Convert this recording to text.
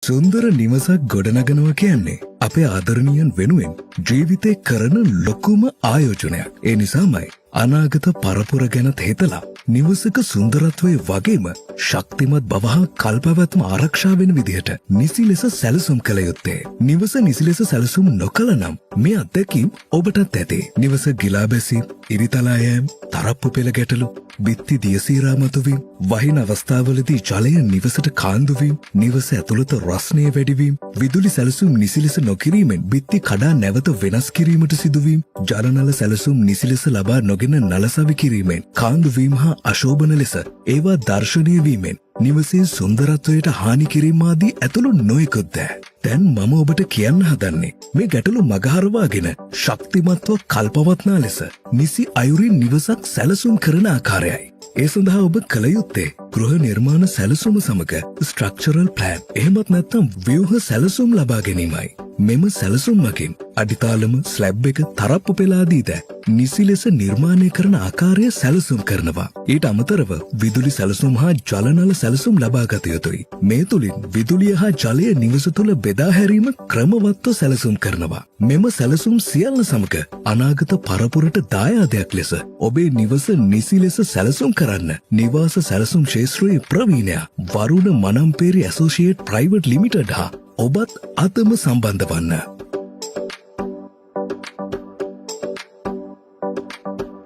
සුන්දර නිවසක් ගොඩනගනවා කියන්නේ අපේ ආදරණීයන් වෙනුවෙන් ජීවිතේ කරන ලොකුම ආයෝජනයක්. ඒ නිසාමයි අනාගත පරපුර ගැන හිතලා නිවසක සුන්දරත්වයේ වගේම ශක්තිමත් බව හා කල්පවත්ම ආරක්ෂා වෙන විදිහට නිසි ලෙස සැලසුම් කළ යුත්තේ. නිවස නිසි ලෙස සැලසුම් නොකළනම් මේ අත්දැකීම් ඔබටත් ඇති. නිවස ගිලා බැසීම්, ඉරිතලා යෑම්, තරප්පු පෙළ ගැටලු, බිත්ති දියසීරා මතුවීම, වහින අවස්ථාවලදී ජලය නිවසට කාන්දු වීම, නිවස ඇතුළත රස්නය වැඩිවීම, විදුලි සැලසුම් නිසි ලෙස නොකිරීමෙන් බිත්ති කඩා නැවත වෙනස් කිරීමට සිදුවීම, ජලනල සැලසුම් නිසි ලෙස ලබා නොගෙන නලසවි කිරීමෙන් කාන්දු වීම හා අශෝභන ලෙස ඒවා දර්ශනය වීමෙන් නිවසේ සුන්දරත්වයට හානි කිරීම ආදී ඇතුළු නොයෙකුත් දෑ. දැන් මම ඔබට කියන්න හදන්නේ මේ ගැටලු මගහරවාගෙන ශක්තිමත්ව කල්පවත්නා ලෙස නිසි අයුරින් නිවසක් සැලසුම් කරන ආකාරයයි. ඒ සඳහා ඔබ කළ යුත්තේ ගෘහ නිර්මාණ සැලසුම සමග ස්ට්‍රක්චරල් ප්ලෑන් එහෙමත් නැත්නම් ව්‍යුහ සැලසුම් ලබා ගැනීමයි. මෙම සැලසුම් මගින් අඩිතාලම, ස්ලැබ් එක, තරප්පු පෙළ ආදී දෑ නිසි ලෙස නිර්මාණය කරන ආකාරය සැලසුම් කරනවා. ඊට අමතරව විදුලි සැලසුම් හා ජලනල සැලසුම් ලබා ගත යුතුයි. මේ තුලින් විදුලිය හා ජලය නිවස තුළ බෙදා හැරීම ක්‍රමවත්ව සැලසුම් කරනවා. මෙම සැලසුම් සියල්ල සමග අනාගත පරපුරට දායාදයක් ලෙස ඔබේ නිවස නිසි ලෙස සැලසුම් කරන්න නිවාස සැලසුම් ක්ෂේත්‍රයේ ප්‍රවීණයා වරුණ මනම්පේරි ඇසෝසියේට් ප්‍රයිවට් ලිමිටඩ් හා ඔබත් අතම සම්බන්ධ වන්න.